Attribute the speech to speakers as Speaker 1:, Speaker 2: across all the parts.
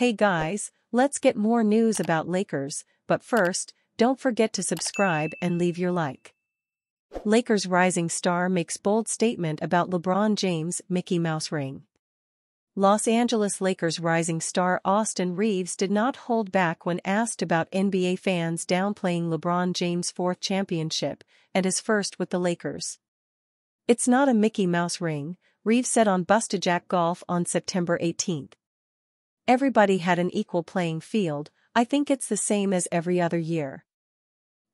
Speaker 1: Hey guys, let's get more news about Lakers, but first, don't forget to subscribe and leave your like. Lakers rising star makes bold statement about LeBron James' Mickey Mouse ring. Los Angeles Lakers rising star Austin Reeves did not hold back when asked about NBA fans downplaying LeBron James' fourth championship and his first with the Lakers. "It's not a Mickey Mouse ring," Reeves said on Bustajack Golf on September 18. "Everybody had an equal playing field. I think it's the same as every other year.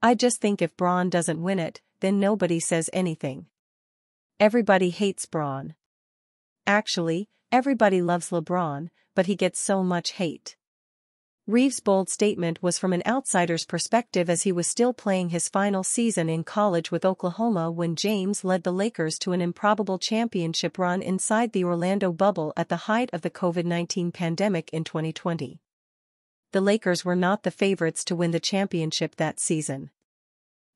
Speaker 1: I just think if Bron doesn't win it, then nobody says anything. Everybody hates Bron. Actually, everybody loves LeBron, but he gets so much hate." Reeves' bold statement was from an outsider's perspective as he was still playing his final season in college with Oklahoma when James led the Lakers to an improbable championship run inside the Orlando bubble at the height of the COVID-19 pandemic in 2020. The Lakers were not the favorites to win the championship that season.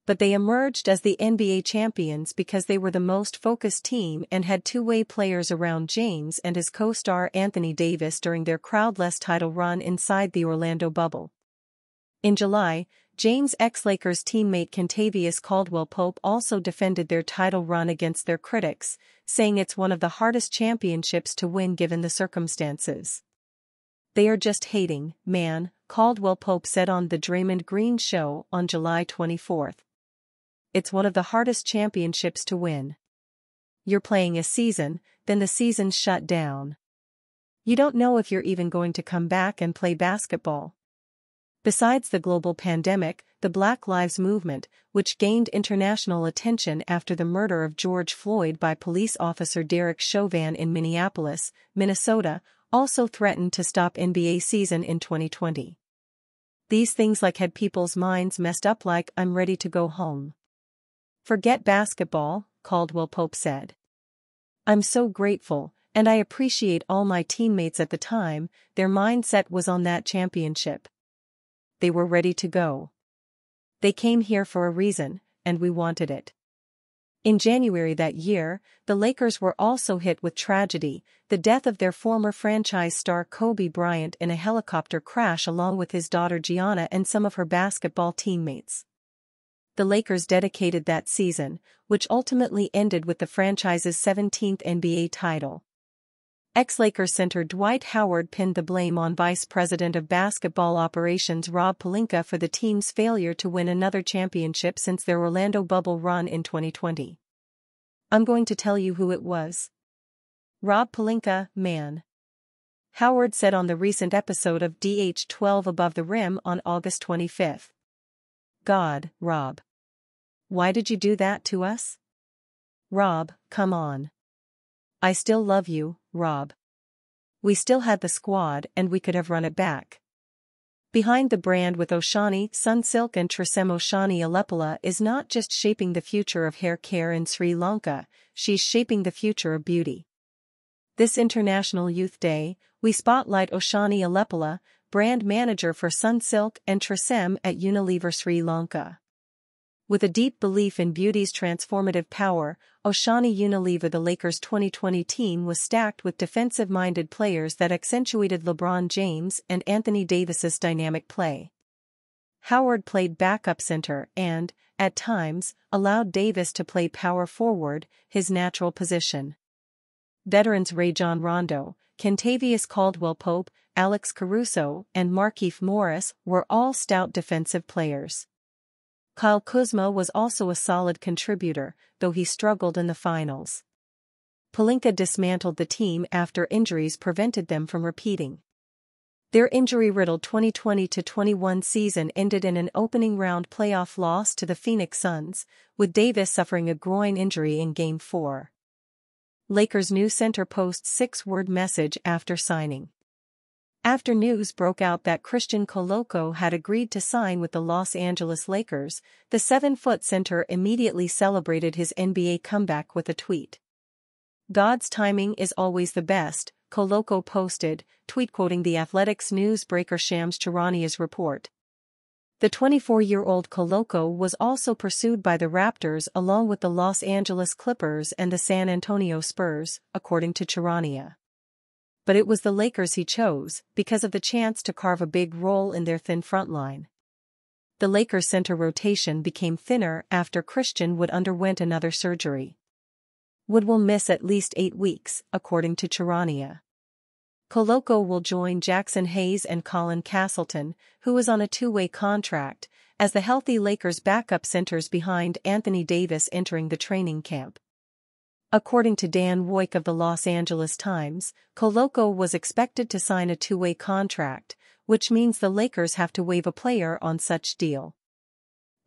Speaker 1: But they emerged as the NBA champions because they were the most focused team and had two-way players around James and his co-star Anthony Davis during their crowdless title run inside the Orlando bubble. In July, James' ex-Lakers teammate Kentavious Caldwell-Pope also defended their title run against their critics, saying it's one of the hardest championships to win given the circumstances. "They are just hating, man," Caldwell-Pope said on The Draymond Green Show on July 24. "It's one of the hardest championships to win. You're playing a season, then the season's shut down. You don't know if you're even going to come back and play basketball." Besides the global pandemic, the Black Lives Movement, which gained international attention after the murder of George Floyd by police officer Derek Chauvin in Minneapolis, Minnesota, also threatened to stop NBA season in 2020. "These things had people's minds messed up like I'm ready to go home. Forget basketball," Caldwell-Pope said. "I'm so grateful, and I appreciate all my teammates at the time. Their mindset was on that championship. They were ready to go. They came here for a reason, and we wanted it." In January that year, the Lakers were also hit with tragedy, the death of their former franchise star Kobe Bryant in a helicopter crash along with his daughter Gianna and some of her basketball teammates. The Lakers dedicated that season, which ultimately ended with the franchise's 17th NBA title. Ex-Lakers center Dwight Howard pinned the blame on Vice President of Basketball Operations Rob Pelinka for the team's failure to win another championship since their Orlando bubble run in 2020. "I'm going to tell you who it was. Rob Pelinka, man," Howard said on the recent episode of DH12 Above the Rim on August 25. "God, Rob. Why did you do that to us? Rob, come on. I still love you, Rob. We still had the squad and we could have run it back." Behind the brand with Oshani Sunsilk and Tresemme, Oshani Alepala is not just shaping the future of hair care in Sri Lanka, she's shaping the future of beauty. This International Youth Day, we spotlight Oshani Alepala, brand manager for Sunsilk and Tresemme at Unilever Sri Lanka. With a deep belief in beauty's transformative power, Oshani Unilever the Lakers' 2020 team was stacked with defensive-minded players that accentuated LeBron James and Anthony Davis's dynamic play. Howard played backup center and, at times, allowed Davis to play power forward, his natural position. Veterans Rajon Rondo, Kentavious Caldwell-Pope, Alex Caruso, and Markieff Morris were all stout defensive players. Kyle Kuzma was also a solid contributor, though he struggled in the finals. Pelinka dismantled the team after injuries prevented them from repeating. Their injury-riddled 2020-21 season ended in an opening round playoff loss to the Phoenix Suns, with Davis suffering a groin injury in Game 4. Lakers' new center posts 6-word message after signing. After news broke out that Christian Koloko had agreed to sign with the Los Angeles Lakers, the 7-foot center immediately celebrated his NBA comeback with a tweet. "God's timing is always the best," Koloko posted, tweet quoting the Athletics newsbreaker Shams Charania's report. The 24-year-old Koloko was also pursued by the Raptors along with the Los Angeles Clippers and the San Antonio Spurs, according to Charania. but it was the Lakers he chose because of the chance to carve a big role in their thin front line. The Lakers' center rotation became thinner after Christian Wood underwent another surgery. Wood will miss at least 8 weeks, according to Charania. Koloko will join Jackson Hayes and Colin Castleton, who is on a 2-way contract, as the healthy Lakers' backup centers behind Anthony Davis entering the training camp. According to Dan Woik of the Los Angeles Times, Koloko was expected to sign a 2-way contract, which means the Lakers have to waive a player on such deal.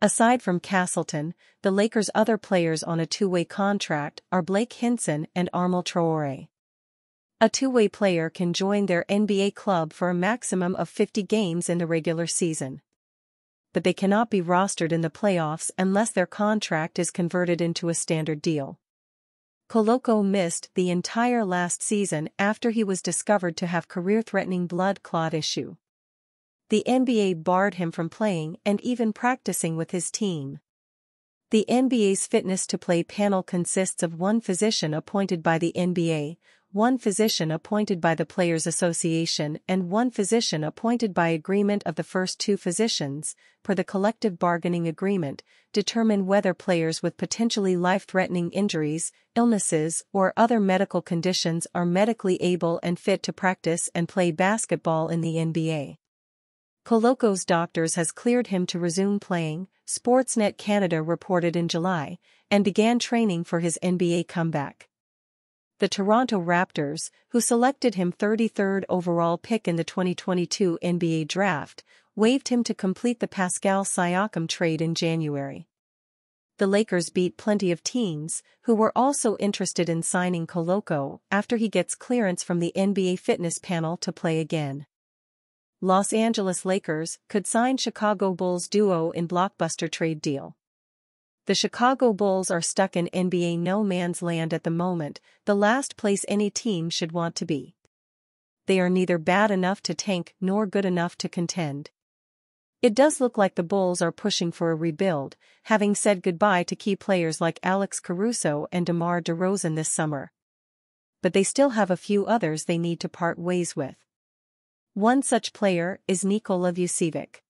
Speaker 1: Aside from Castleton, the Lakers' other players on a 2-way contract are Blake Hinson and Armel Traore. A 2-way player can join their NBA club for a maximum of 50 games in the regular season. But they cannot be rostered in the playoffs unless their contract is converted into a standard deal. Koloko missed the entire last season after he was discovered to have career-threatening blood clot issue. The NBA barred him from playing and even practicing with his team. The NBA's fitness to play panel consists of one physician appointed by the NBA, one physician appointed by the Players Association and one physician appointed by agreement of the first 2 physicians, per the collective bargaining agreement, determine whether players with potentially life-threatening injuries, illnesses, or other medical conditions are medically able and fit to practice and play basketball in the NBA. Koloko's doctors has cleared him to resume playing, Sportsnet Canada reported in July, and began training for his NBA comeback. The Toronto Raptors, who selected him 33rd overall pick in the 2022 NBA draft, waived him to complete the Pascal Siakam trade in January. The Lakers beat plenty of teams, who were also interested in signing Koloko after he gets clearance from the NBA fitness panel to play again. Los Angeles Lakers could sign Chicago Bulls duo in blockbuster trade deal. The Chicago Bulls are stuck in NBA no-man's land at the moment, the last place any team should want to be. They are neither bad enough to tank nor good enough to contend. It does look like the Bulls are pushing for a rebuild, having said goodbye to key players like Alex Caruso and DeMar DeRozan this summer. But they still have a few others they need to part ways with. One such player is Nikola Vucevic.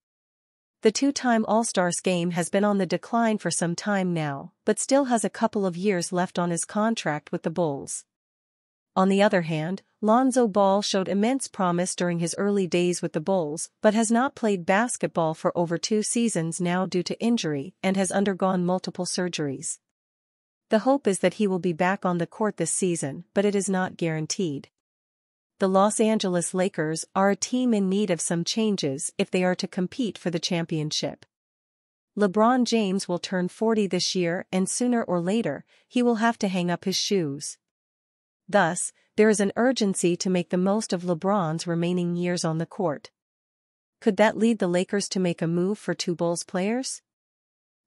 Speaker 1: The 2-time All-Stars game has been on the decline for some time now, but still has a couple of years left on his contract with the Bulls. On the other hand, Lonzo Ball showed immense promise during his early days with the Bulls but has not played basketball for over 2 seasons now due to injury and has undergone multiple surgeries. The hope is that he will be back on the court this season, but it is not guaranteed. The Los Angeles Lakers are a team in need of some changes if they are to compete for the championship. LeBron James will turn 40 this year and sooner or later, he will have to hang up his shoes. Thus, there is an urgency to make the most of LeBron's remaining years on the court. Could that lead the Lakers to make a move for 2 Bulls players?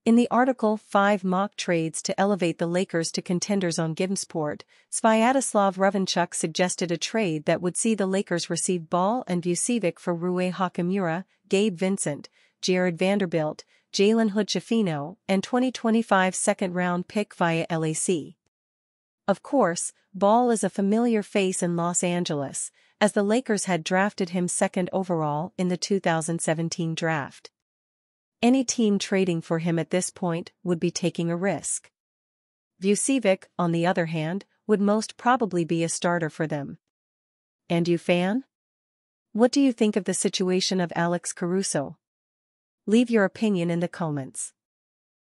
Speaker 1: In the article 5 Mock Trades to Elevate the Lakers to Contenders on Gimsport, Sviatoslav Ravanchuk suggested a trade that would see the Lakers receive Ball and Vucevic for Rui Hachimura, Gabe Vincent, Jared Vanderbilt, Jalen Hood-Schifino, and 2025 second-round pick via LAC. Of course, Ball is a familiar face in Los Angeles, as the Lakers had drafted him 2nd overall in the 2017 draft. Any team trading for him at this point would be taking a risk. Vucevic, on the other hand, would most probably be a starter for them. And you, fan? What do you think of the situation of Alex Caruso? Leave your opinion in the comments.